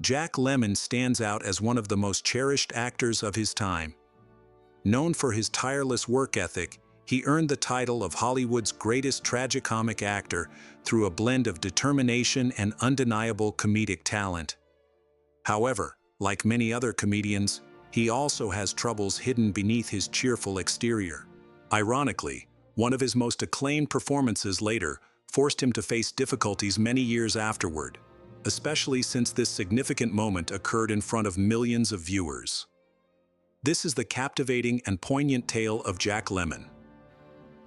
Jack Lemmon stands out as one of the most cherished actors of his time. Known for his tireless work ethic, he earned the title of Hollywood's greatest tragicomic actor through a blend of determination and undeniable comedic talent. However, like many other comedians, he also has troubles hidden beneath his cheerful exterior. Ironically, one of his most acclaimed performances later forced him to face difficulties many years afterward, especially since this significant moment occurred in front of millions of viewers. This is the captivating and poignant tale of Jack Lemmon.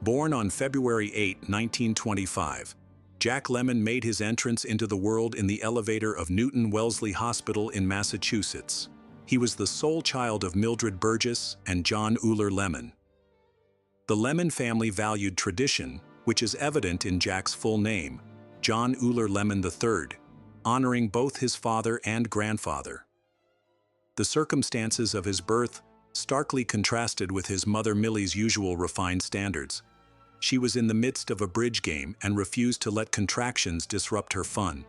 Born on February 8, 1925, Jack Lemmon made his entrance into the world in the elevator of Newton Wellesley Hospital in Massachusetts. He was the sole child of Mildred Burgess and John Euler Lemmon. The Lemmon family valued tradition, which is evident in Jack's full name, John Euler Lemmon III, honoring both his father and grandfather. The circumstances of his birth starkly contrasted with his mother Millie's usual refined standards. She was in the midst of a bridge game and refused to let contractions disrupt her fun.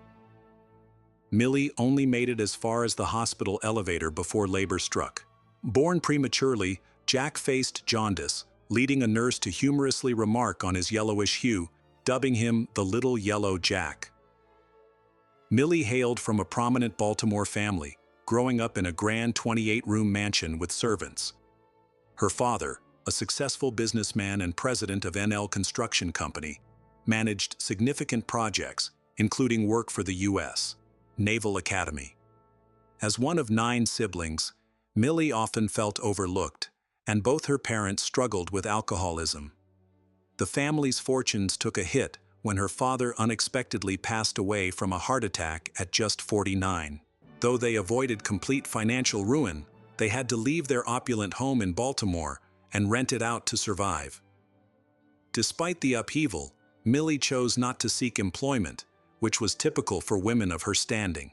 Millie only made it as far as the hospital elevator before labor struck. Born prematurely, Jack faced jaundice, leading a nurse to humorously remark on his yellowish hue, dubbing him the Little Yellow Jack. Millie hailed from a prominent Baltimore family, growing up in a grand 28-room mansion with servants. Her father, a successful businessman and president of NL Construction Company, managed significant projects, including work for the U.S. Naval Academy. As one of 9 siblings, Millie often felt overlooked, and both her parents struggled with alcoholism. The family's fortunes took a hit when her father unexpectedly passed away from a heart attack at just 49. Though they avoided complete financial ruin, they had to leave their opulent home in Baltimore and rent it out to survive. Despite the upheaval, Millie chose not to seek employment, which was typical for women of her standing.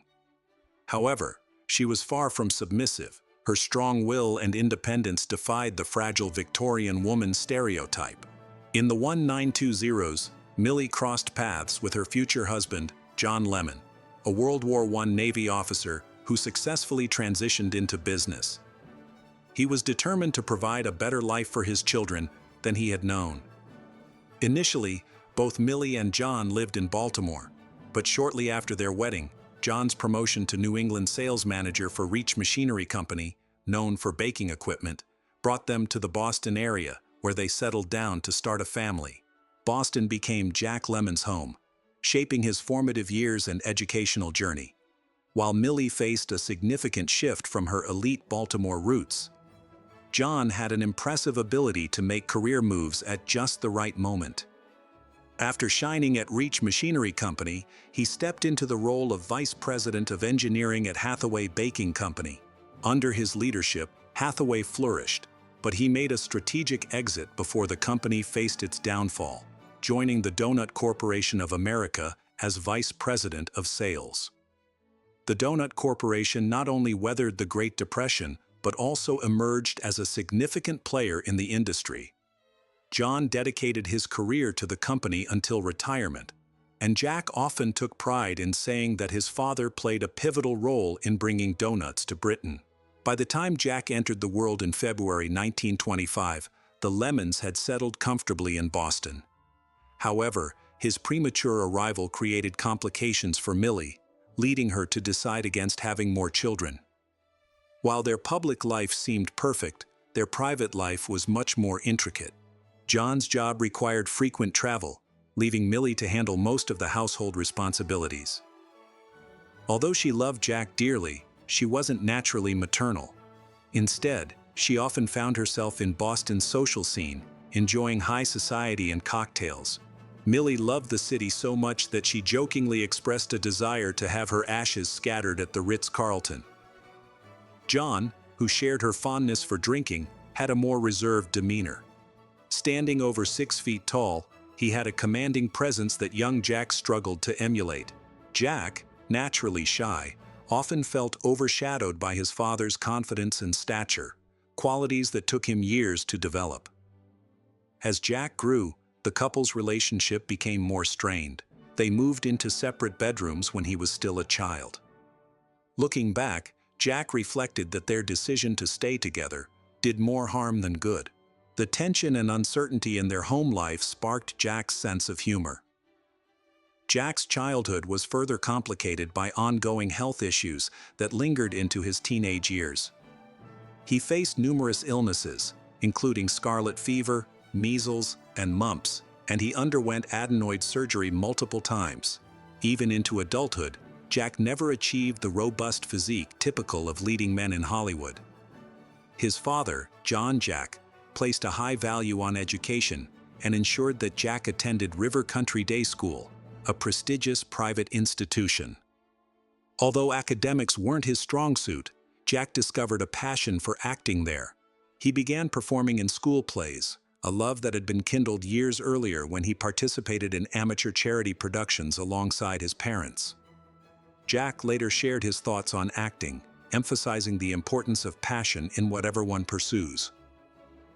However, she was far from submissive. Her strong will and independence defied the fragile Victorian woman stereotype. In the 1920s, Millie crossed paths with her future husband, John Lemmon, a World War I Navy officer who successfully transitioned into business. He was determined to provide a better life for his children than he had known. Initially, both Millie and John lived in Baltimore, but shortly after their wedding, John's promotion to New England sales manager for Reach Machinery Company, known for baking equipment, brought them to the Boston area, where they settled down to start a family. Boston became Jack Lemmon's home, shaping his formative years and educational journey. While Millie faced a significant shift from her elite Baltimore roots, John had an impressive ability to make career moves at just the right moment. After shining at Reach Machinery Company, he stepped into the role of Vice President of Engineering at Hathaway Baking Company. Under his leadership, Hathaway flourished, but he made a strategic exit before the company faced its downfall, joining the Donut Corporation of America as Vice President of Sales. The Donut Corporation not only weathered the Great Depression, but also emerged as a significant player in the industry. John dedicated his career to the company until retirement, and Jack often took pride in saying that his father played a pivotal role in bringing donuts to Britain. By the time Jack entered the world in February 1925, the Lemmons had settled comfortably in Boston. However, his premature arrival created complications for Millie, leading her to decide against having more children. While their public life seemed perfect, their private life was much more intricate. John's job required frequent travel, leaving Millie to handle most of the household responsibilities. Although she loved Jack dearly, she wasn't naturally maternal. Instead, she often found herself in Boston's social scene, enjoying high society and cocktails. Millie loved the city so much that she jokingly expressed a desire to have her ashes scattered at the Ritz-Carlton. John, who shared her fondness for drinking, had a more reserved demeanor. Standing over 6 feet tall, he had a commanding presence that young Jack struggled to emulate. Jack, naturally shy, often felt overshadowed by his father's confidence and stature, qualities that took him years to develop. As Jack grew, the couple's relationship became more strained. They moved into separate bedrooms when he was still a child. Looking back, Jack reflected that their decision to stay together did more harm than good. The tension and uncertainty in their home life sparked Jack's sense of humor. Jack's childhood was further complicated by ongoing health issues that lingered into his teenage years. He faced numerous illnesses, including scarlet fever, measles, and mumps, and he underwent adenoid surgery multiple times. Even into adulthood, Jack never achieved the robust physique typical of leading men in Hollywood. His father, John Jack, placed a high value on education and ensured that Jack attended River Country Day School, a prestigious private institution. Although academics weren't his strong suit, Jack discovered a passion for acting there. He began performing in school plays, a love that had been kindled years earlier when he participated in amateur charity productions alongside his parents. Jack later shared his thoughts on acting, emphasizing the importance of passion in whatever one pursues.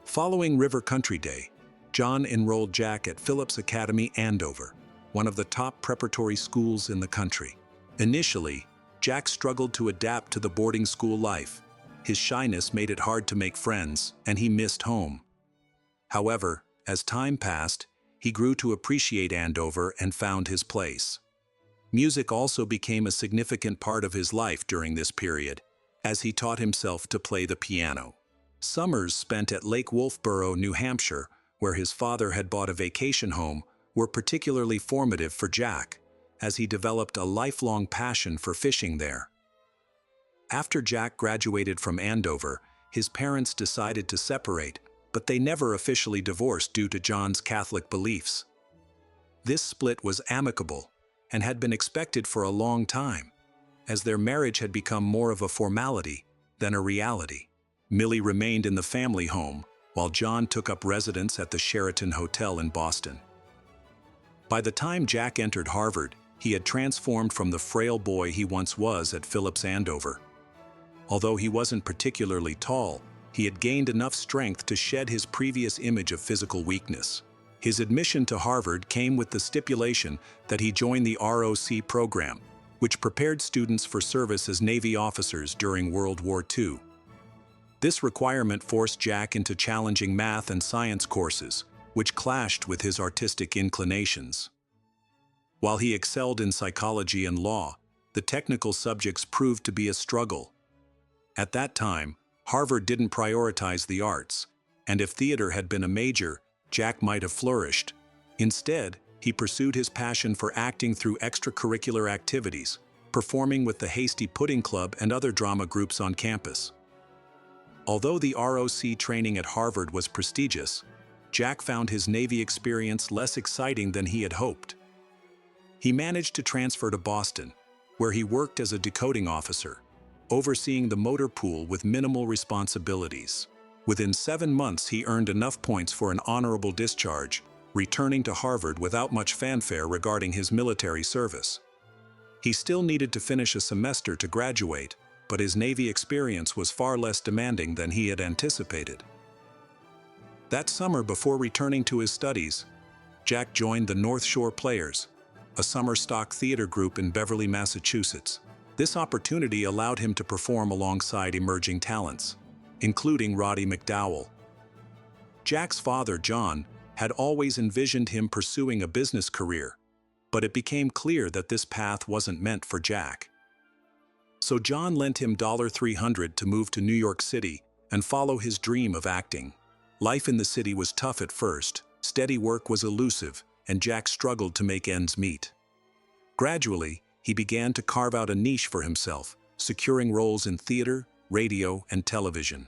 Following River Country Day, John enrolled Jack at Phillips Academy, Andover, one of the top preparatory schools in the country. Initially, Jack struggled to adapt to the boarding school life. His shyness made it hard to make friends, and he missed home. However, as time passed, he grew to appreciate Andover and found his place. Music also became a significant part of his life during this period, as he taught himself to play the piano. Summers spent at Lake Wolfboro, New Hampshire, where his father had bought a vacation home, were particularly formative for Jack, as he developed a lifelong passion for fishing there. After Jack graduated from Andover, his parents decided to separate, but they never officially divorced due to John's Catholic beliefs. This split was amicable and had been expected for a long time, as their marriage had become more of a formality than a reality. Millie remained in the family home, while John took up residence at the Sheraton Hotel in Boston. By the time Jack entered Harvard, he had transformed from the frail boy he once was at Phillips Andover. Although he wasn't particularly tall, he had gained enough strength to shed his previous image of physical weakness. His admission to Harvard came with the stipulation that he join the ROC program, which prepared students for service as Navy officers during World War II. This requirement forced Jack into challenging math and science courses, which clashed with his artistic inclinations. While he excelled in psychology and law, the technical subjects proved to be a struggle. At that time, Harvard didn't prioritize the arts, and if theater had been a major, Jack might have flourished. Instead, he pursued his passion for acting through extracurricular activities, performing with the Hasty Pudding Club and other drama groups on campus. Although the ROC training at Harvard was prestigious, Jack found his Navy experience less exciting than he had hoped. He managed to transfer to Boston, where he worked as a decoding officer, overseeing the motor pool with minimal responsibilities. Within 7 months, he earned enough points for an honorable discharge, returning to Harvard without much fanfare regarding his military service. He still needed to finish a semester to graduate, but his Navy experience was far less demanding than he had anticipated. That summer, before returning to his studies, Jack joined the North Shore Players, a summer stock theater group in Beverly, Massachusetts. This opportunity allowed him to perform alongside emerging talents, including Roddy McDowall. Jack's father, John, had always envisioned him pursuing a business career, but it became clear that this path wasn't meant for Jack. So John lent him $300 to move to New York City and follow his dream of acting. Life in the city was tough at first, steady work was elusive, and Jack struggled to make ends meet. Gradually, he began to carve out a niche for himself, securing roles in theater, radio, and television.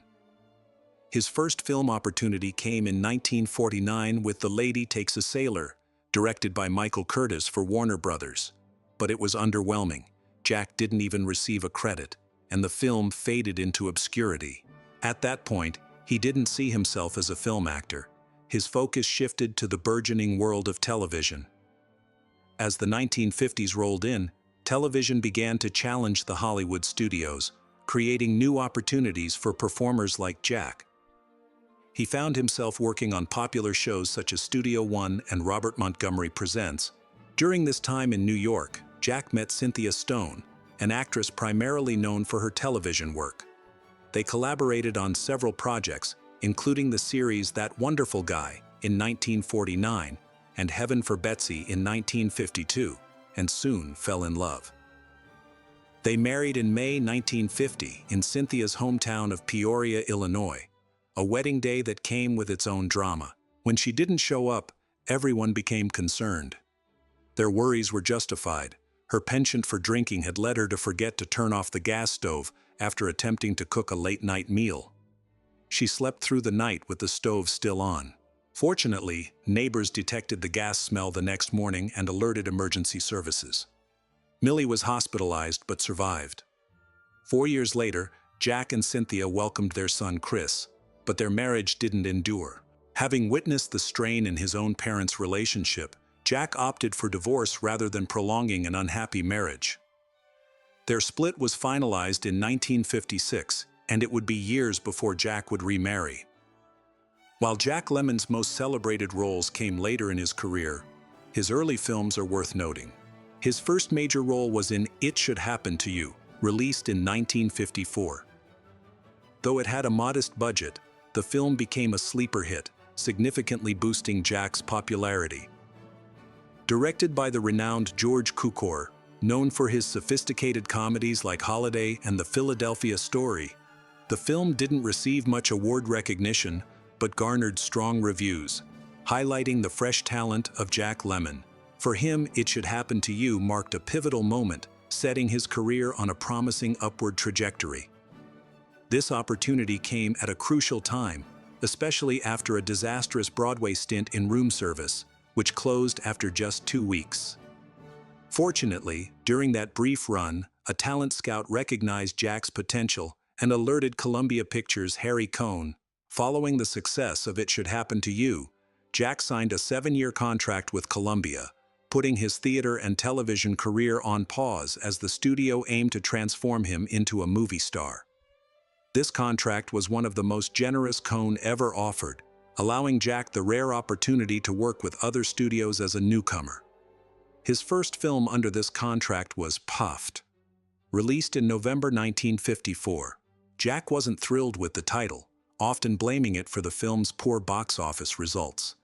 His first film opportunity came in 1949 with The Lady Takes a Sailor, directed by Michael Curtis for Warner Brothers. But it was underwhelming. Jack didn't even receive a credit, and the film faded into obscurity. At that point, he didn't see himself as a film actor. His focus shifted to the burgeoning world of television. As the 1950s rolled in, television began to challenge the Hollywood studios, creating new opportunities for performers like Jack. He found himself working on popular shows such as Studio One and Robert Montgomery Presents. During this time in New York, Jack met Cynthia Stone, an actress primarily known for her television work. They collaborated on several projects, including the series That Wonderful Guy in 1949 and Heaven for Betsy in 1952, and soon fell in love. They married in May 1950 in Cynthia's hometown of Peoria, Illinois, a wedding day that came with its own drama. When she didn't show up, everyone became concerned. Their worries were justified. Her penchant for drinking had led her to forget to turn off the gas stove after attempting to cook a late-night meal. She slept through the night with the stove still on. Fortunately, neighbors detected the gas smell the next morning and alerted emergency services. Millie was hospitalized but survived. 4 years later, Jack and Cynthia welcomed their son Chris, but their marriage didn't endure. Having witnessed the strain in his own parents' relationship, Jack opted for divorce rather than prolonging an unhappy marriage. Their split was finalized in 1956, and it would be years before Jack would remarry. While Jack Lemmon's most celebrated roles came later in his career, his early films are worth noting. His first major role was in It Should Happen to You, released in 1954. Though it had a modest budget, the film became a sleeper hit, significantly boosting Jack's popularity. Directed by the renowned George Cukor, known for his sophisticated comedies like Holiday and The Philadelphia Story, the film didn't receive much award recognition but garnered strong reviews, highlighting the fresh talent of Jack Lemmon. For him, It Should Happen to You marked a pivotal moment, setting his career on a promising upward trajectory. This opportunity came at a crucial time, especially after a disastrous Broadway stint in room service, which closed after just 2 weeks. Fortunately, during that brief run, a talent scout recognized Jack's potential and alerted Columbia Pictures' Harry Cohn. Following the success of It Should Happen to You, Jack signed a 7-year contract with Columbia, putting his theater and television career on pause as the studio aimed to transform him into a movie star. This contract was one of the most generous Cohn ever offered, allowing Jack the rare opportunity to work with other studios as a newcomer. His first film under this contract was Puffed. Released in November 1954, Jack wasn't thrilled with the title, often blaming it for the film's poor box office results.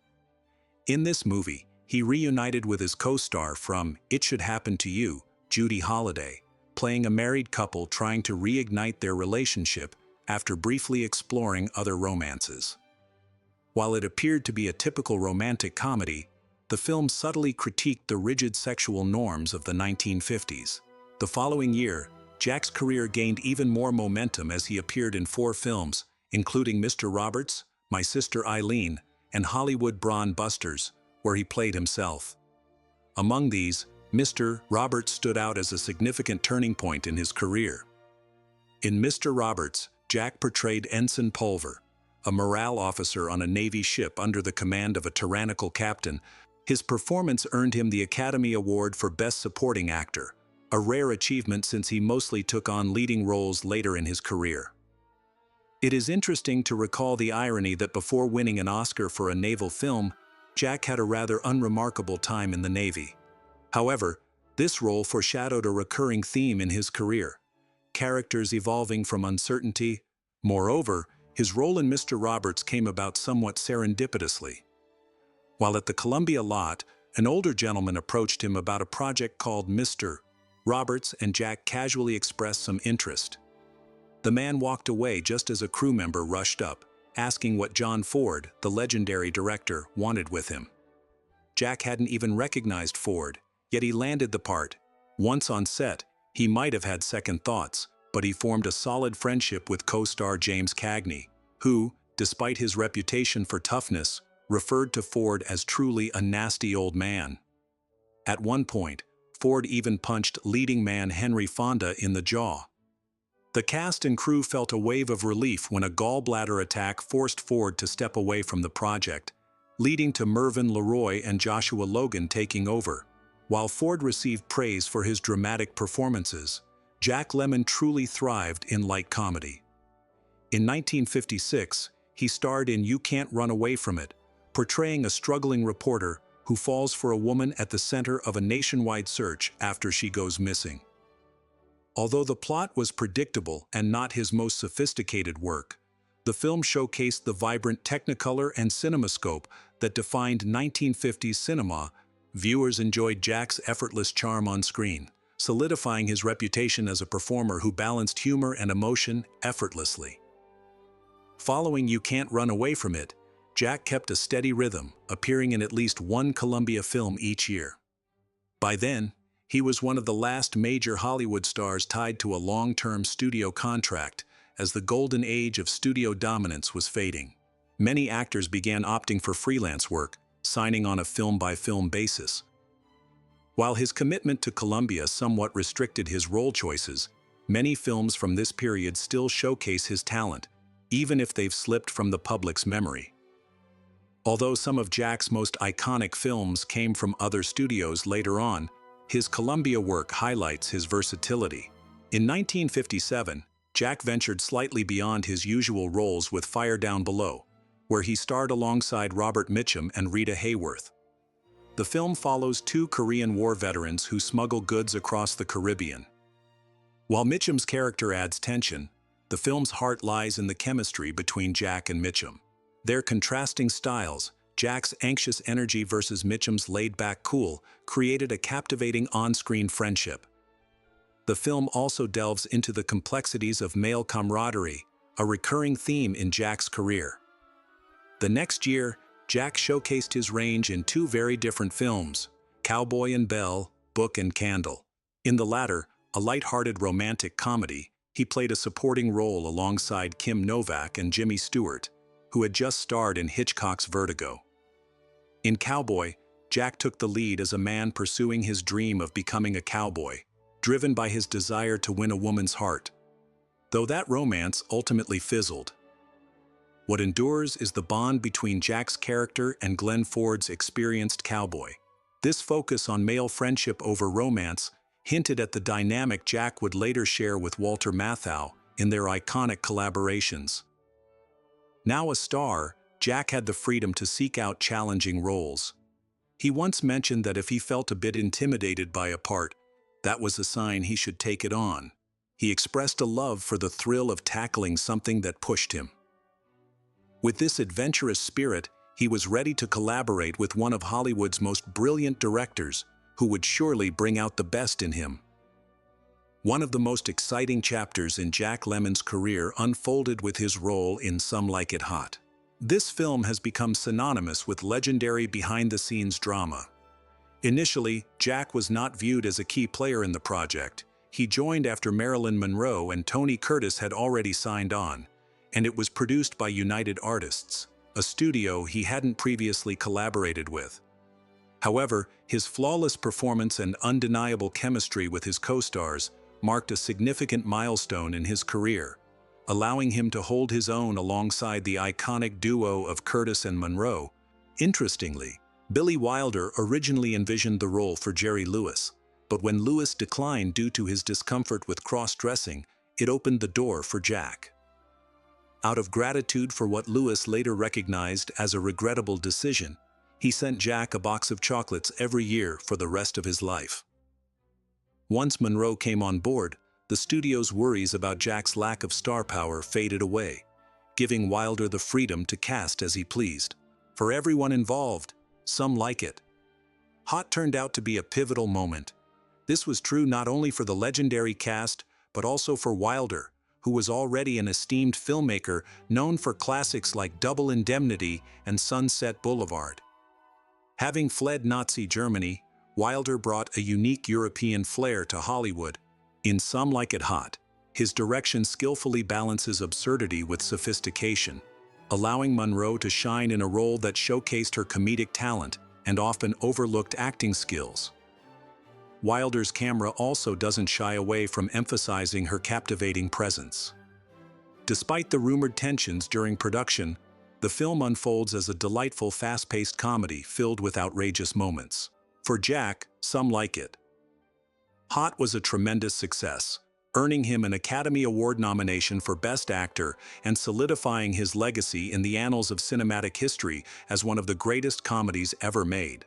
In this movie, he reunited with his co-star from It Should Happen to You, Judy Holliday, playing a married couple trying to reignite their relationship after briefly exploring other romances. While it appeared to be a typical romantic comedy, the film subtly critiqued the rigid sexual norms of the 1950s. The following year, Jack's career gained even more momentum as he appeared in 4 films, including Mr. Roberts, My Sister Eileen, and Hollywood Brawn Busters, where he played himself. Among these, Mr. Roberts stood out as a significant turning point in his career. In Mr. Roberts, Jack portrayed Ensign Pulver, a morale officer on a Navy ship under the command of a tyrannical captain. His performance earned him the Academy Award for Best Supporting Actor, a rare achievement since he mostly took on leading roles later in his career. It is interesting to recall the irony that before winning an Oscar for a naval film, Jack had a rather unremarkable time in the Navy. However, this role foreshadowed a recurring theme in his career: characters evolving from uncertainty. Moreover, his role in Mr. Roberts came about somewhat serendipitously. While at the Columbia lot, an older gentleman approached him about a project called Mr. Roberts, and Jack casually expressed some interest. The man walked away just as a crew member rushed up, asking what John Ford, the legendary director, wanted with him. Jack hadn't even recognized Ford, yet he landed the part. Once on set, he might have had second thoughts, but he formed a solid friendship with co-star James Cagney, who, despite his reputation for toughness, referred to Ford as truly a nasty old man. At one point, Ford even punched leading man Henry Fonda in the jaw. The cast and crew felt a wave of relief when a gallbladder attack forced Ford to step away from the project, leading to Mervyn LeRoy and Joshua Logan taking over. While Ford received praise for his dramatic performances, Jack Lemmon truly thrived in light comedy. In 1956, he starred in You Can't Run Away From It, portraying a struggling reporter who falls for a woman at the center of a nationwide search after she goes missing. Although the plot was predictable and not his most sophisticated work, the film showcased the vibrant Technicolor and CinemaScope that defined 1950s cinema. Viewers enjoyed Jack's effortless charm on screen, solidifying his reputation as a performer who balanced humor and emotion effortlessly. Following You Can't Run Away From It, Jack kept a steady rhythm, appearing in at least one Columbia film each year. By then, he was one of the last major Hollywood stars tied to a long-term studio contract, as the golden age of studio dominance was fading. Many actors began opting for freelance work, signing on a film-by-film basis. While his commitment to Columbia somewhat restricted his role choices, many films from this period still showcase his talent, even if they've slipped from the public's memory. Although some of Jack's most iconic films came from other studios later on, his Columbia work highlights his versatility. In 1957, Jack ventured slightly beyond his usual roles with Fire Down Below, where he starred alongside Robert Mitchum and Rita Hayworth. The film follows two Korean War veterans who smuggle goods across the Caribbean. While Mitchum's character adds tension, the film's heart lies in the chemistry between Jack and Mitchum. Their contrasting styles, Jack's anxious energy versus Mitchum's laid-back cool, created a captivating on-screen friendship. The film also delves into the complexities of male camaraderie, a recurring theme in Jack's career. The next year, Jack showcased his range in two very different films, Cowboy and Belle, Book and Candle. In the latter, a light-hearted romantic comedy, he played a supporting role alongside Kim Novak and Jimmy Stewart, who had just starred in Hitchcock's Vertigo. In Cowboy, Jack took the lead as a man pursuing his dream of becoming a cowboy, driven by his desire to win a woman's heart. Though that romance ultimately fizzled, what endures is the bond between Jack's character and Glenn Ford's experienced cowboy. This focus on male friendship over romance hinted at the dynamic Jack would later share with Walter Matthau in their iconic collaborations. Now a star, Jack had the freedom to seek out challenging roles. He once mentioned that if he felt a bit intimidated by a part, that was a sign he should take it on. He expressed a love for the thrill of tackling something that pushed him. With this adventurous spirit, he was ready to collaborate with one of Hollywood's most brilliant directors, who would surely bring out the best in him. One of the most exciting chapters in Jack Lemmon's career unfolded with his role in Some Like It Hot. This film has become synonymous with legendary behind-the-scenes drama. Initially, Jack was not viewed as a key player in the project. He joined after Marilyn Monroe and Tony Curtis had already signed on, and it was produced by United Artists, a studio he hadn't previously collaborated with. However, his flawless performance and undeniable chemistry with his co-stars marked a significant milestone in his career, allowing him to hold his own alongside the iconic duo of Curtis and Monroe. Interestingly, Billy Wilder originally envisioned the role for Jerry Lewis, but when Lewis declined due to his discomfort with cross-dressing, it opened the door for Jack. Out of gratitude for what Lewis later recognized as a regrettable decision, he sent Jack a box of chocolates every year for the rest of his life. Once Monroe came on board, the studio's worries about Jack's lack of star power faded away, giving Wilder the freedom to cast as he pleased. For everyone involved, Some Like It Hot turned out to be a pivotal moment. This was true not only for the legendary cast, but also for Wilder, who was already an esteemed filmmaker known for classics like Double Indemnity and Sunset Boulevard. Having fled Nazi Germany, Wilder brought a unique European flair to Hollywood. In Some Like It Hot, his direction skillfully balances absurdity with sophistication, allowing Monroe to shine in a role that showcased her comedic talent and often overlooked acting skills. Wilder's camera also doesn't shy away from emphasizing her captivating presence. Despite the rumored tensions during production, the film unfolds as a delightful, fast-paced comedy filled with outrageous moments. For Jack, Some Like It Hot was a tremendous success, earning him an Academy Award nomination for Best Actor and solidifying his legacy in the annals of cinematic history as one of the greatest comedies ever made.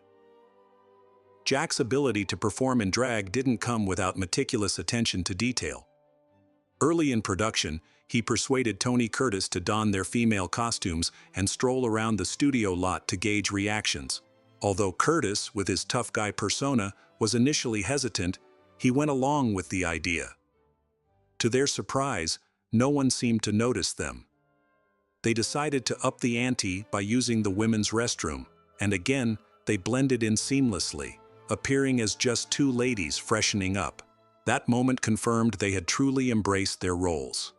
Jack's ability to perform in drag didn't come without meticulous attention to detail. Early in production, he persuaded Tony Curtis to don their female costumes and stroll around the studio lot to gauge reactions. Although Curtis, with his tough guy persona, was initially hesitant, he went along with the idea. To their surprise, no one seemed to notice them. They decided to up the ante by using the women's restroom, and again, they blended in seamlessly, appearing as just two ladies freshening up. That moment confirmed they had truly embraced their roles.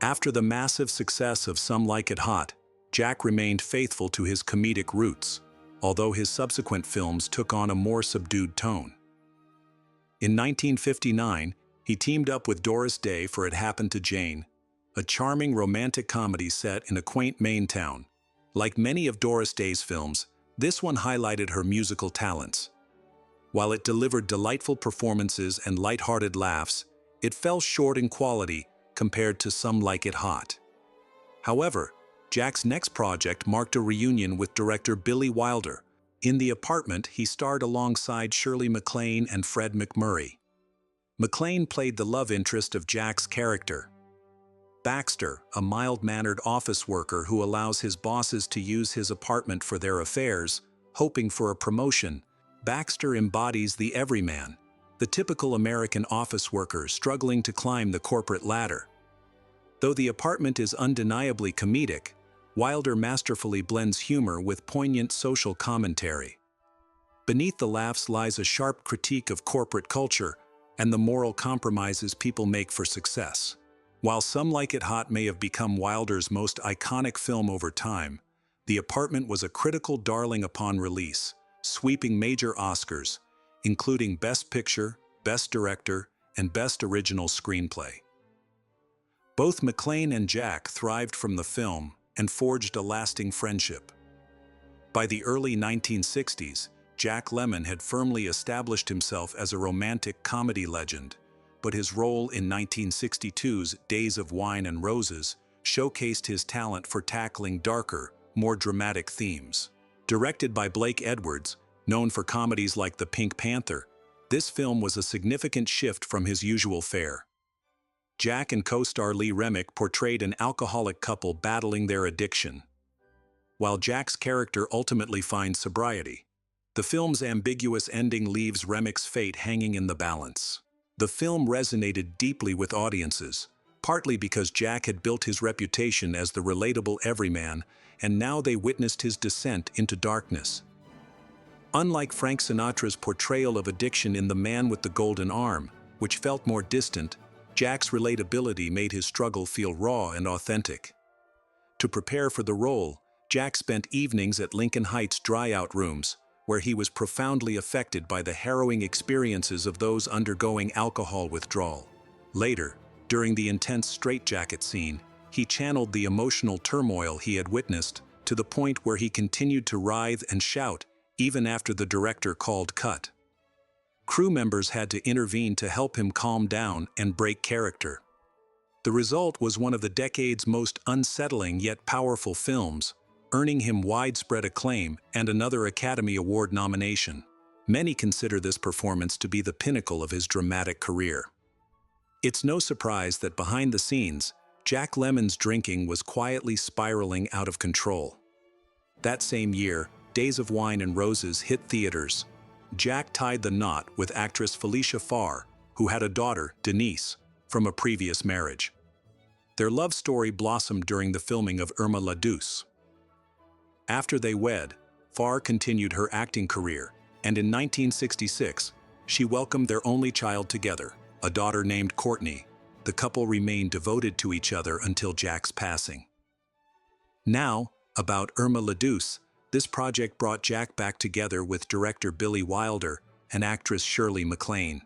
After the massive success of Some Like It Hot, Jack remained faithful to his comedic roots, although his subsequent films took on a more subdued tone. In 1959, he teamed up with Doris Day for It Happened to Jane, a charming romantic comedy set in a quaint Maine town. Like many of Doris Day's films, this one highlighted her musical talents. While it delivered delightful performances and light-hearted laughs, it fell short in quality compared to Some Like It Hot. However, Jack's next project marked a reunion with director Billy Wilder. In The Apartment, he starred alongside Shirley MacLaine and Fred MacMurray. MacLaine played the love interest of Jack's character. Baxter, a mild-mannered office worker who allows his bosses to use his apartment for their affairs, hoping for a promotion, Baxter embodies the everyman, the typical American office worker struggling to climb the corporate ladder. Though The Apartment is undeniably comedic, Wilder masterfully blends humor with poignant social commentary. Beneath the laughs lies a sharp critique of corporate culture and the moral compromises people make for success. While Some Like It Hot may have become Wilder's most iconic film over time, The Apartment was a critical darling upon release, sweeping major Oscars, including Best Picture, Best Director, and Best Original Screenplay. Both MacLaine and Jack thrived from the film and forged a lasting friendship. By the early 1960s, Jack Lemmon had firmly established himself as a romantic comedy legend, but his role in 1962's Days of Wine and Roses showcased his talent for tackling darker, more dramatic themes. Directed by Blake Edwards, known for comedies like The Pink Panther, this film was a significant shift from his usual fare. Jack and co-star Lee Remick portrayed an alcoholic couple battling their addiction. While Jack's character ultimately finds sobriety, the film's ambiguous ending leaves Remick's fate hanging in the balance. The film resonated deeply with audiences, partly because Jack had built his reputation as the relatable everyman, and now they witnessed his descent into darkness. Unlike Frank Sinatra's portrayal of addiction in The Man with the Golden Arm, which felt more distant, Jack's relatability made his struggle feel raw and authentic. To prepare for the role, Jack spent evenings at Lincoln Heights dry-out rooms, where he was profoundly affected by the harrowing experiences of those undergoing alcohol withdrawal. Later, during the intense straitjacket scene, he channeled the emotional turmoil he had witnessed to the point where he continued to writhe and shout, even after the director called cut. Crew members had to intervene to help him calm down and break character. The result was one of the decade's most unsettling yet powerful films, earning him widespread acclaim and another Academy Award nomination. Many consider this performance to be the pinnacle of his dramatic career. It's no surprise that behind the scenes, Jack Lemmon's drinking was quietly spiraling out of control. That same year, Days of Wine and Roses hit theaters. Jack tied the knot with actress Felicia Farr, who had a daughter, Denise, from a previous marriage. Their love story blossomed during the filming of Irma la Douce. After they wed, Farr continued her acting career, and in 1966, she welcomed their only child together, a daughter named Courtney. The couple remained devoted to each other until Jack's passing. Now, about Irma la Douce, this project brought Jack back together with director Billy Wilder and actress Shirley MacLaine.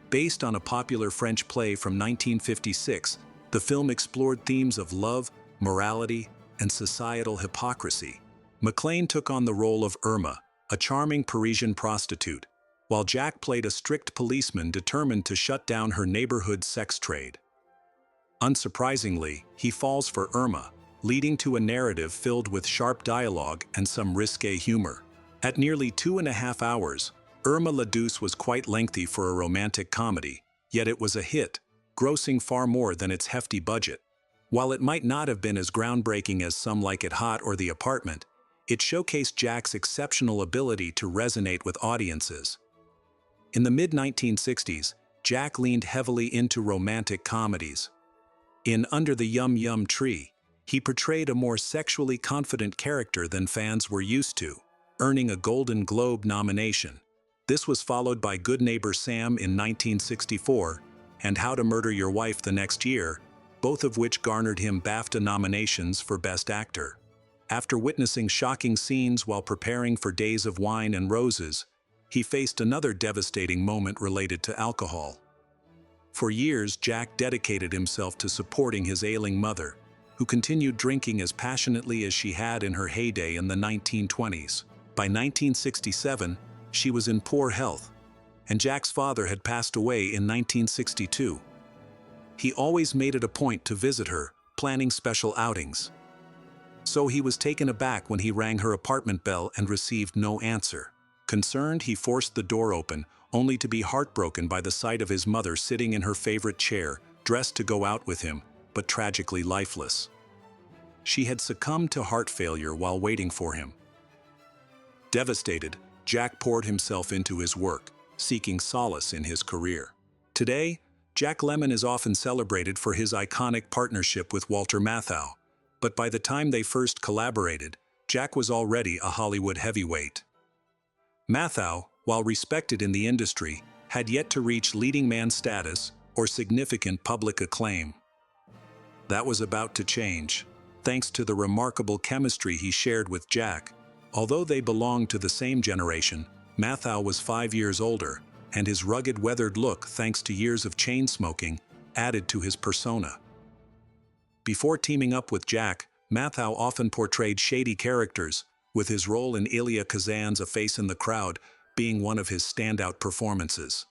Based on a popular French play from 1956, the film explored themes of love, morality, and societal hypocrisy. MacLaine took on the role of Irma, a charming Parisian prostitute, while Jack played a strict policeman determined to shut down her neighborhood's sex trade. Unsurprisingly, he falls for Irma, leading to a narrative filled with sharp dialogue and some risque humor. At nearly 2.5 hours, Irma la Douce was quite lengthy for a romantic comedy, yet it was a hit, grossing far more than its hefty budget. While it might not have been as groundbreaking as Some Like It Hot or The Apartment, it showcased Jack's exceptional ability to resonate with audiences. In the mid-1960s, Jack leaned heavily into romantic comedies. In Under the Yum Yum Tree, he portrayed a more sexually confident character than fans were used to, earning a Golden Globe nomination. This was followed by Good Neighbor Sam in 1964 and How to Murder Your Wife the next year, both of which garnered him BAFTA nominations for Best Actor. After witnessing shocking scenes while preparing for Days of Wine and Roses, he faced another devastating moment related to alcohol. For years, Jack dedicated himself to supporting his ailing mother, who continued drinking as passionately as she had in her heyday in the 1920s. By 1967, she was in poor health, and Jack's father had passed away in 1962. He always made it a point to visit her, planning special outings. So he was taken aback when he rang her apartment bell and received no answer. Concerned, he forced the door open, only to be heartbroken by the sight of his mother sitting in her favorite chair, dressed to go out with him, but tragically lifeless. She had succumbed to heart failure while waiting for him. Devastated, Jack poured himself into his work, seeking solace in his career. Today, Jack Lemmon is often celebrated for his iconic partnership with Walter Matthau, but by the time they first collaborated, Jack was already a Hollywood heavyweight. Matthau, while respected in the industry, had yet to reach leading man status or significant public acclaim. That was about to change, thanks to the remarkable chemistry he shared with Jack. Although they belonged to the same generation, Matthau was 5 years older, and his rugged, weathered look, thanks to years of chain smoking, added to his persona. Before teaming up with Jack, Matthau often portrayed shady characters, with his role in Elia Kazan's A Face in the Crowd being one of his standout performances.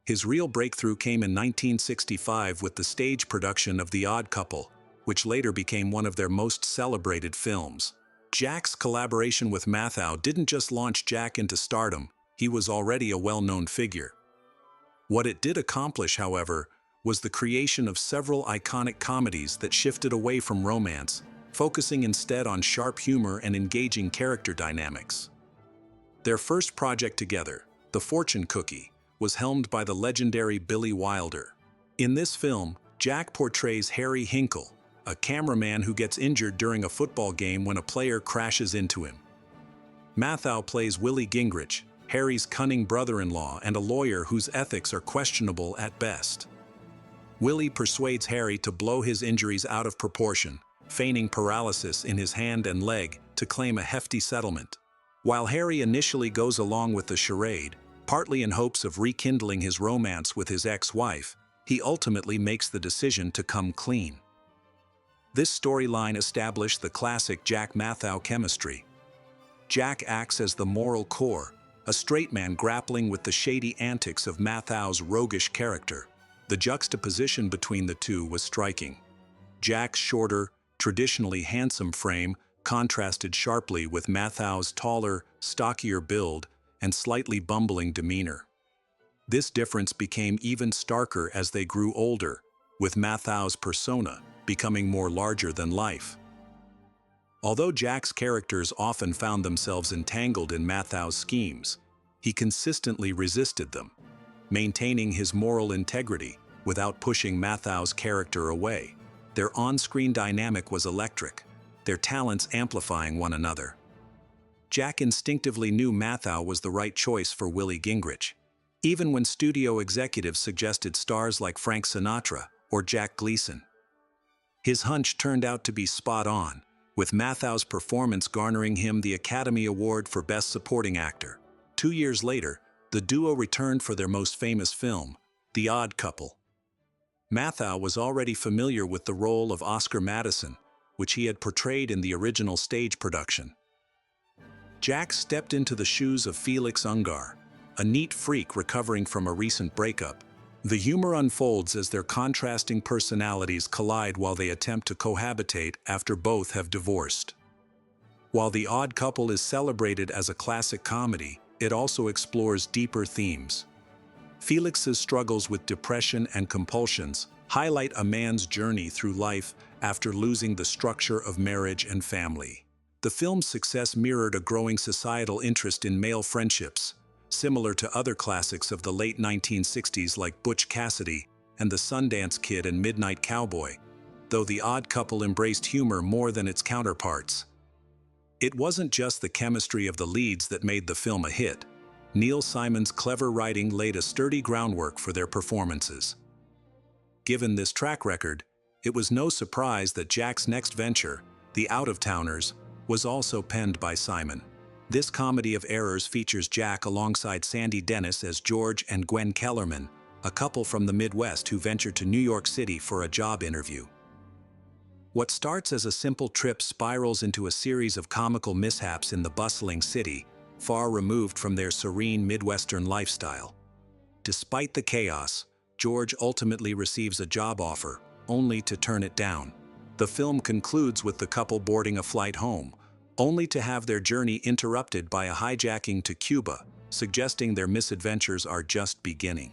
His real breakthrough came in 1965 with the stage production of The Odd Couple, which later became one of their most celebrated films. Jack's collaboration with Matthau didn't just launch Jack into stardom, he was already a well-known figure. What it did accomplish, however, was the creation of several iconic comedies that shifted away from romance, focusing instead on sharp humor and engaging character dynamics. Their first project together, The Fortune Cookie, was helmed by the legendary Billy Wilder. In this film, Jack portrays Harry Hinkle, a cameraman who gets injured during a football game when a player crashes into him. Matthau plays Willie Gingrich, Harry's cunning brother-in-law and a lawyer whose ethics are questionable at best. Willie persuades Harry to blow his injuries out of proportion, feigning paralysis in his hand and leg to claim a hefty settlement. While Harry initially goes along with the charade, partly in hopes of rekindling his romance with his ex-wife, he ultimately makes the decision to come clean. This storyline established the classic Jack-Matthau chemistry. Jack acts as the moral core, a straight man grappling with the shady antics of Matthau's roguish character. The juxtaposition between the two was striking. Jack's shorter, traditionally handsome frame contrasted sharply with Matthau's taller, stockier build and slightly bumbling demeanor. This difference became even starker as they grew older, with Matthau's persona becoming more larger than life. Although Jack's characters often found themselves entangled in Matthau's schemes, he consistently resisted them, maintaining his moral integrity without pushing Matthau's character away. Their on-screen dynamic was electric, their talents amplifying one another. Jack instinctively knew Matthau was the right choice for Willie Gingrich, even when studio executives suggested stars like Frank Sinatra or Jack Gleason. His hunch turned out to be spot on, with Matthau's performance garnering him the Academy Award for Best Supporting Actor. 2 years later, the duo returned for their most famous film, The Odd Couple. Matthau was already familiar with the role of Oscar Madison, which he had portrayed in the original stage production. Jack stepped into the shoes of Felix Ungar, a neat freak recovering from a recent breakup. The humor unfolds as their contrasting personalities collide while they attempt to cohabitate after both have divorced. While The Odd Couple is celebrated as a classic comedy, it also explores deeper themes. Felix's struggles with depression and compulsions highlight a man's journey through life after losing the structure of marriage and family. The film's success mirrored a growing societal interest in male friendships, similar to other classics of the late 1960s like Butch Cassidy and The Sundance Kid and Midnight Cowboy, though The Odd Couple embraced humor more than its counterparts. It wasn't just the chemistry of the leads that made the film a hit. Neil Simon's clever writing laid a sturdy groundwork for their performances. Given this track record, it was no surprise that Jack's next venture, The Out-of-Towners, was also penned by Simon. This comedy of errors features Jack alongside Sandy Dennis as George and Gwen Kellerman, a couple from the Midwest who venture to New York City for a job interview. What starts as a simple trip spirals into a series of comical mishaps in the bustling city, far removed from their serene Midwestern lifestyle. Despite the chaos, George ultimately receives a job offer, only to turn it down. The film concludes with the couple boarding a flight home, only to have their journey interrupted by a hijacking to Cuba, suggesting their misadventures are just beginning.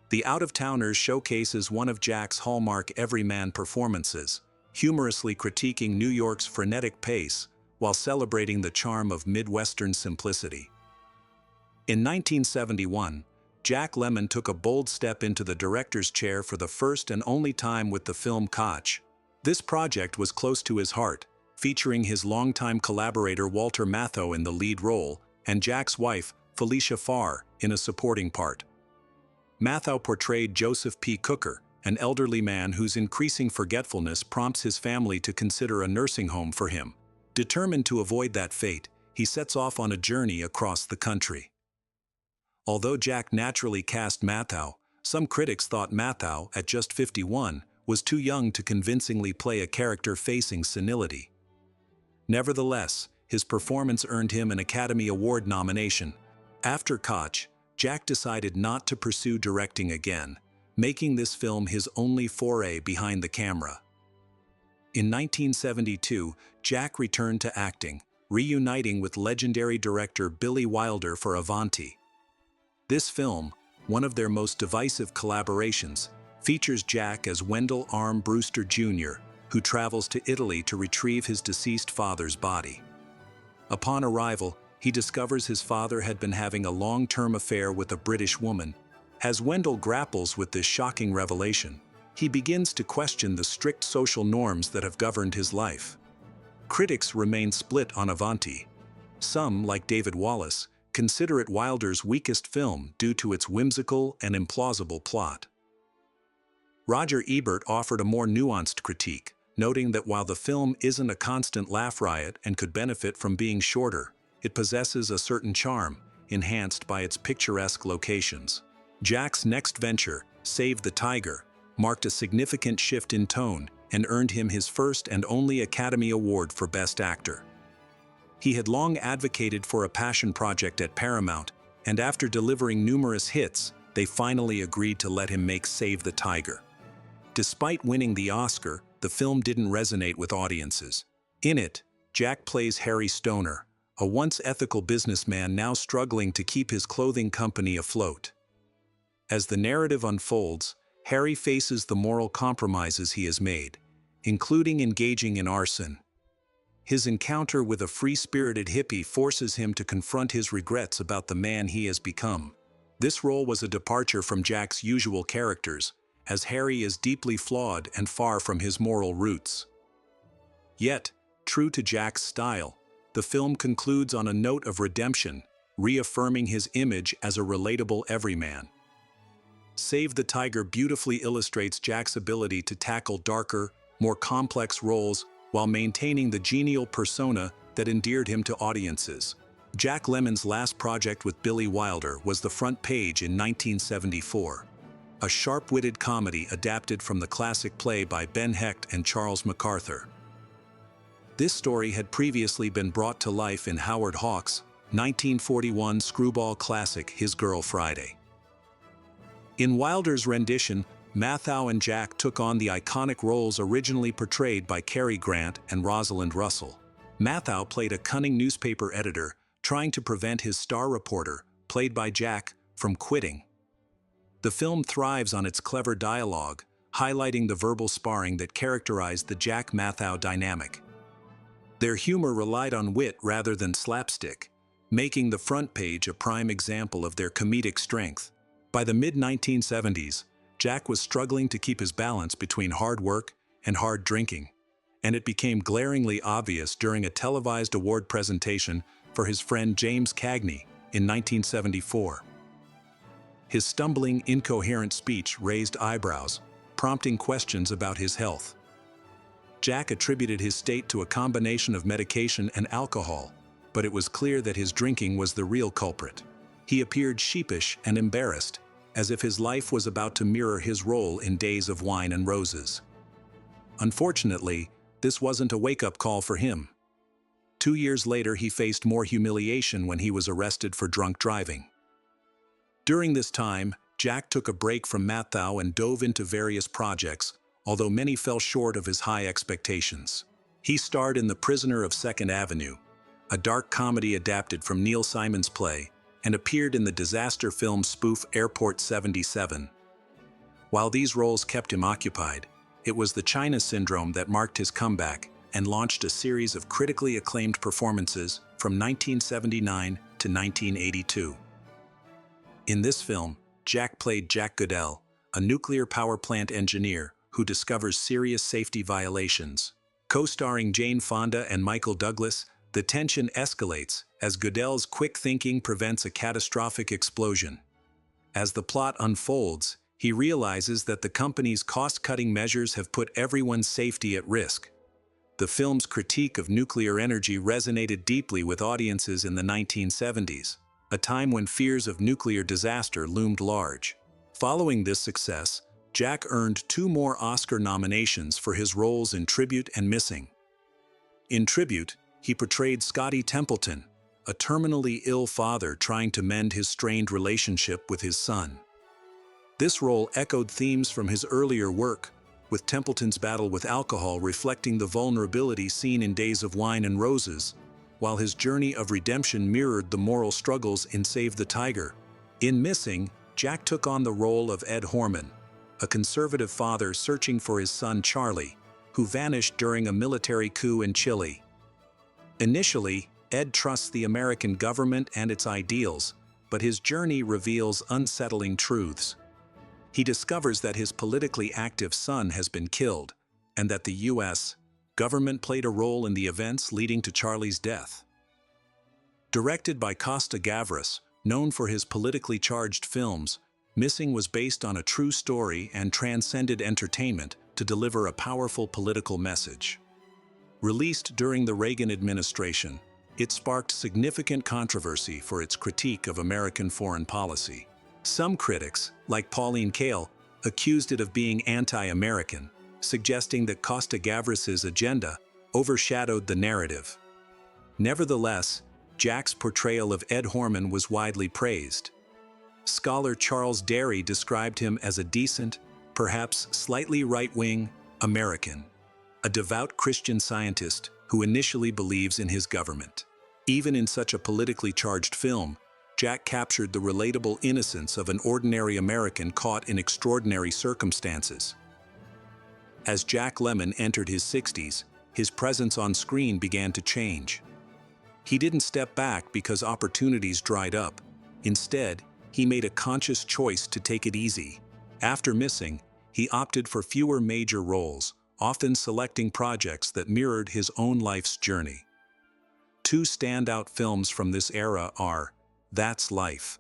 The Out-of-Towners showcases one of Jack's hallmark everyman performances, humorously critiquing New York's frenetic pace while celebrating the charm of Midwestern simplicity. In 1971, Jack Lemmon took a bold step into the director's chair for the first and only time with the film Koch. This project was close to his heart, featuring his longtime collaborator Walter Matthau in the lead role and Jack's wife, Felicia Farr, in a supporting part. Matthau portrayed Joseph P. Cooker, an elderly man whose increasing forgetfulness prompts his family to consider a nursing home for him. Determined to avoid that fate, he sets off on a journey across the country. Although Jack naturally cast Matthau, some critics thought Matthau, at just 51, was too young to convincingly play a character facing senility. Nevertheless, his performance earned him an Academy Award nomination. After Koch, Jack decided not to pursue directing again, making this film his only foray behind the camera. In 1972, Jack returned to acting, reuniting with legendary director Billy Wilder for Avanti. This film, one of their most divisive collaborations, features Jack as Wendell Arm Brewster Jr., who travels to Italy to retrieve his deceased father's body. Upon arrival, he discovers his father had been having a long-term affair with a British woman. As Wendell grapples with this shocking revelation, he begins to question the strict social norms that have governed his life. Critics remain split on Avanti. Some, like David Wallace, consider it Wilder's weakest film due to its whimsical and implausible plot. Roger Ebert offered a more nuanced critique, noting that while the film isn't a constant laugh riot and could benefit from being shorter, it possesses a certain charm, enhanced by its picturesque locations. Jack's next venture, Save the Tiger, marked a significant shift in tone and earned him his first and only Academy Award for Best Actor. He had long advocated for a passion project at Paramount, and after delivering numerous hits, they finally agreed to let him make Save the Tiger. Despite winning the Oscar, the film didn't resonate with audiences. In it, Jack plays Harry Stoner, a once ethical businessman now struggling to keep his clothing company afloat. As the narrative unfolds, Harry faces the moral compromises he has made, including engaging in arson. His encounter with a free-spirited hippie forces him to confront his regrets about the man he has become. This role was a departure from Jack's usual characters, as Harry is deeply flawed and far from his moral roots. Yet, true to Jack's style, the film concludes on a note of redemption, reaffirming his image as a relatable everyman. Save the Tiger beautifully illustrates Jack's ability to tackle darker, more complex roles while maintaining the genial persona that endeared him to audiences. Jack Lemmon's last project with Billy Wilder was The Front Page in 1974, a sharp-witted comedy adapted from the classic play by Ben Hecht and Charles MacArthur. This story had previously been brought to life in Howard Hawks' 1941 screwball classic His Girl Friday. In Wilder's rendition, Matthau and Jack took on the iconic roles originally portrayed by Cary Grant and Rosalind Russell. Matthau played a cunning newspaper editor trying to prevent his star reporter, played by Jack, from quitting. The film thrives on its clever dialogue, highlighting the verbal sparring that characterized the Jack-Matthau dynamic. Their humor relied on wit rather than slapstick, making the front page a prime example of their comedic strength. By the mid-1970s, Jack was struggling to keep his balance between hard work and hard drinking, and it became glaringly obvious during a televised award presentation for his friend James Cagney in 1974. His stumbling, incoherent speech raised eyebrows, prompting questions about his health. Jack attributed his state to a combination of medication and alcohol, but it was clear that his drinking was the real culprit. He appeared sheepish and embarrassed, as if his life was about to mirror his role in Days of Wine and Roses. Unfortunately, this wasn't a wake-up call for him. 2 years later, he faced more humiliation when he was arrested for drunk driving. During this time, Jack took a break from Matthau and dove into various projects, although many fell short of his high expectations. He starred in The Prisoner of Second Avenue, a dark comedy adapted from Neil Simon's play, and appeared in the disaster film spoof Airport 77. While these roles kept him occupied, it was the China Syndrome that marked his comeback and launched a series of critically acclaimed performances from 1979 to 1982. In this film, Jack played Jack Goodell, a nuclear power plant engineer who discovers serious safety violations. Co-starring Jane Fonda and Michael Douglas, the tension escalates as Goodell's quick thinking prevents a catastrophic explosion. As the plot unfolds, he realizes that the company's cost-cutting measures have put everyone's safety at risk. The film's critique of nuclear energy resonated deeply with audiences in the 1970s, a time when fears of nuclear disaster loomed large. Following this success, Jack earned 2 more Oscar nominations for his roles in Tribute and Missing. In Tribute, he portrayed Scotty Templeton, a terminally ill father trying to mend his strained relationship with his son. This role echoed themes from his earlier work, with Templeton's battle with alcohol reflecting the vulnerability seen in Days of Wine and Roses, while his journey of redemption mirrored the moral struggles in Save the Tiger. In Missing, Jack took on the role of Ed Horman, a conservative father searching for his son Charlie, who vanished during a military coup in Chile. Initially, Ed trusts the American government and its ideals, but his journey reveals unsettling truths. He discovers that his politically active son has been killed, and that the U.S. government played a role in the events leading to Charlie's death. Directed by Costa Gavras, known for his politically charged films, Missing was based on a true story and transcended entertainment to deliver a powerful political message. Released during the Reagan administration, it sparked significant controversy for its critique of American foreign policy. Some critics, like Pauline Kael, accused it of being anti-American, suggesting that Costa Gavras's agenda overshadowed the narrative. Nevertheless, Jack's portrayal of Ed Horman was widely praised. Scholar Charles Derry described him as a decent, perhaps slightly right-wing, American, a devout Christian scientist who initially believes in his government. Even in such a politically charged film, Jack captured the relatable innocence of an ordinary American caught in extraordinary circumstances. As Jack Lemmon entered his 60s, his presence on screen began to change. He didn't step back because opportunities dried up. Instead, he made a conscious choice to take it easy. After Missing, he opted for fewer major roles, often selecting projects that mirrored his own life's journey. 2 standout films from this era are That's Life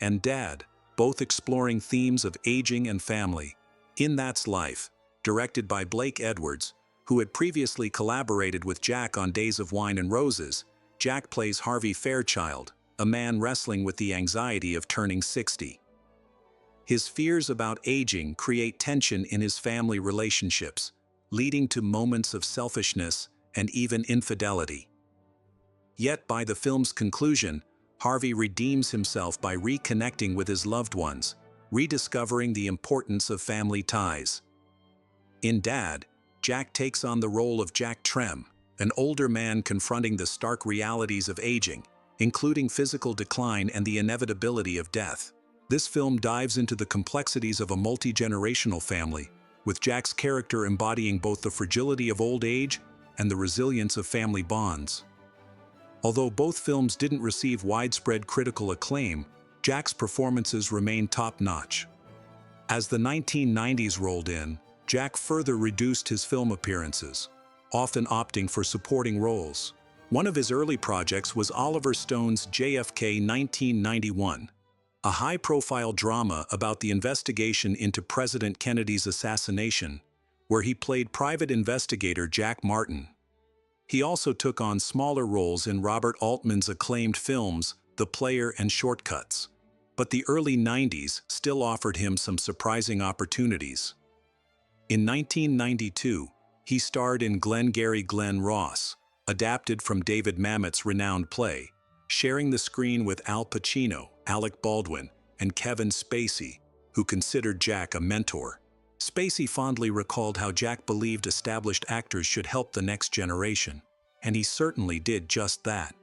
and Dad, both exploring themes of aging and family. In That's Life, directed by Blake Edwards, who had previously collaborated with Jack on Days of Wine and Roses, Jack plays Harvey Fairchild, a man wrestling with the anxiety of turning 60. His fears about aging create tension in his family relationships, leading to moments of selfishness and even infidelity. Yet by the film's conclusion, Harvey redeems himself by reconnecting with his loved ones, rediscovering the importance of family ties. In Dad, Jack takes on the role of Jack Trem, an older man confronting the stark realities of aging, including physical decline and the inevitability of death. This film dives into the complexities of a multi-generational family, with Jack's character embodying both the fragility of old age and the resilience of family bonds. Although both films didn't receive widespread critical acclaim, Jack's performances remained top-notch. As the 1990s rolled in, Jack further reduced his film appearances, often opting for supporting roles. One of his early projects was Oliver Stone's JFK 1991, a high-profile drama about the investigation into President Kennedy's assassination, where he played private investigator Jack Martin. He also took on smaller roles in Robert Altman's acclaimed films The Player and Shortcuts. But the early 90s still offered him some surprising opportunities. In 1992, he starred in Glengarry Glen Ross, adapted from David Mamet's renowned play, sharing the screen with Al Pacino, Alec Baldwin, and Kevin Spacey, who considered Jack a mentor. Spacey fondly recalled how Jack believed established actors should help the next generation, and he certainly did just that.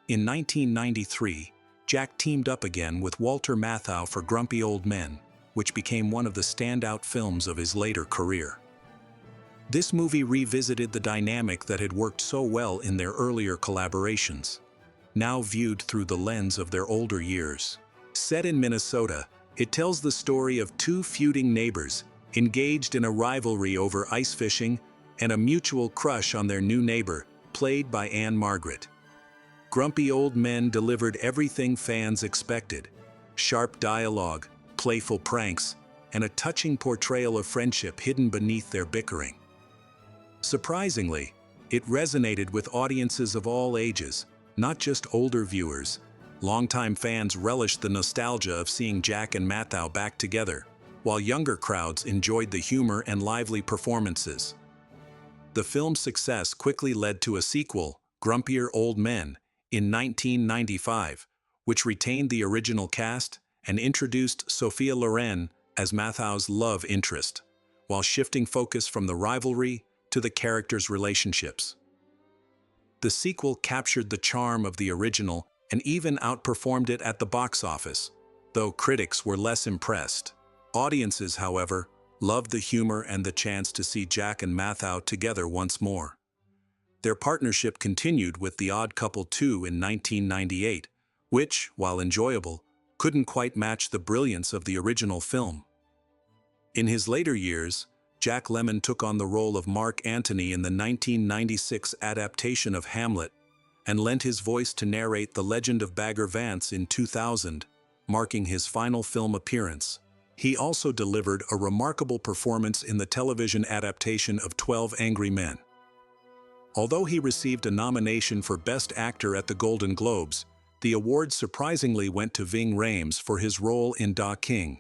In 1993, Jack teamed up again with Walter Matthau for Grumpy Old Men, which became one of the standout films of his later career. This movie revisited the dynamic that had worked so well in their earlier collaborations, now viewed through the lens of their older years. Set in Minnesota, it tells the story of two feuding neighbors engaged in a rivalry over ice fishing and a mutual crush on their new neighbor, played by Anne Margaret. Grumpy Old Men delivered everything fans expected: sharp dialogue, playful pranks, and a touching portrayal of friendship hidden beneath their bickering. Surprisingly, it resonated with audiences of all ages, not just older viewers. Longtime fans relished the nostalgia of seeing Jack and Matthau back together, while younger crowds enjoyed the humor and lively performances. The film's success quickly led to a sequel, Grumpier Old Men, in 1995, which retained the original cast and introduced Sophia Loren as Matthau's love interest, while shifting focus from the rivalry to the characters' relationships. The sequel captured the charm of the original and even outperformed it at the box office, though critics were less impressed. Audiences, however, loved the humor and the chance to see Jack and Matthau together once more. Their partnership continued with The Odd Couple 2 in 1998, which, while enjoyable, couldn't quite match the brilliance of the original film. In his later years, Jack Lemmon took on the role of Mark Antony in the 1996 adaptation of Hamlet and lent his voice to narrate The Legend of Bagger Vance in 2000, marking his final film appearance. He also delivered a remarkable performance in the television adaptation of 12 Angry Men. Although he received a nomination for Best Actor at the Golden Globes, the award surprisingly went to Ving Rhames for his role in Da King.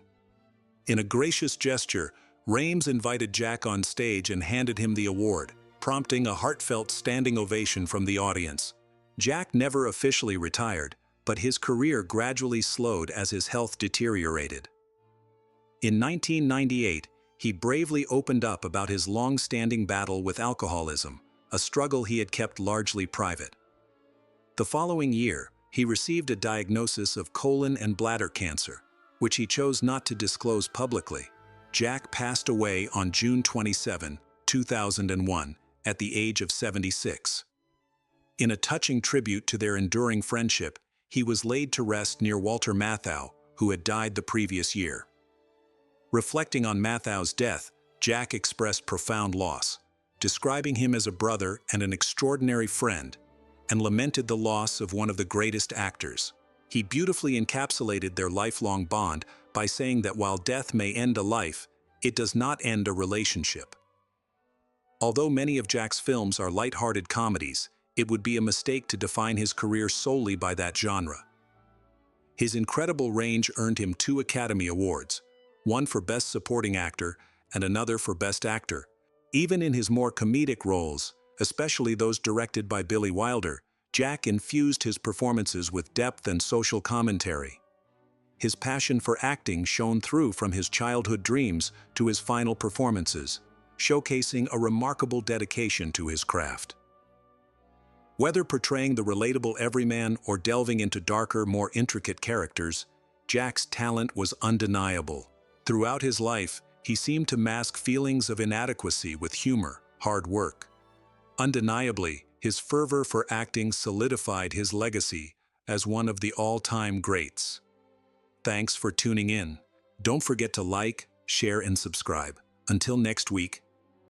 In a gracious gesture, Rhames invited Jack on stage and handed him the award, prompting a heartfelt standing ovation from the audience. Jack never officially retired, but his career gradually slowed as his health deteriorated. In 1998, he bravely opened up about his long-standing battle with alcoholism, a struggle he had kept largely private. The following year, he received a diagnosis of colon and bladder cancer, which he chose not to disclose publicly. Jack passed away on June 27, 2001, at the age of 76. In a touching tribute to their enduring friendship, he was laid to rest near Walter Matthau, who had died the previous year. Reflecting on Matthau's death, Jack expressed profound loss, describing him as a brother and an extraordinary friend, and lamented the loss of one of the greatest actors. He beautifully encapsulated their lifelong bond by saying that while death may end a life, it does not end a relationship. Although many of Jack's films are light-hearted comedies, it would be a mistake to define his career solely by that genre. His incredible range earned him 2 Academy Awards, one for Best Supporting Actor and another for Best Actor. Even in his more comedic roles, especially those directed by Billy Wilder, Jack infused his performances with depth and social commentary. His passion for acting shone through from his childhood dreams to his final performances, showcasing a remarkable dedication to his craft. Whether portraying the relatable everyman or delving into darker, more intricate characters, Jack's talent was undeniable. Throughout his life, he seemed to mask feelings of inadequacy with humor, hard work. Undeniably, his fervor for acting solidified his legacy as one of the all-time greats. Thanks for tuning in. Don't forget to like, share, and subscribe. Until next week,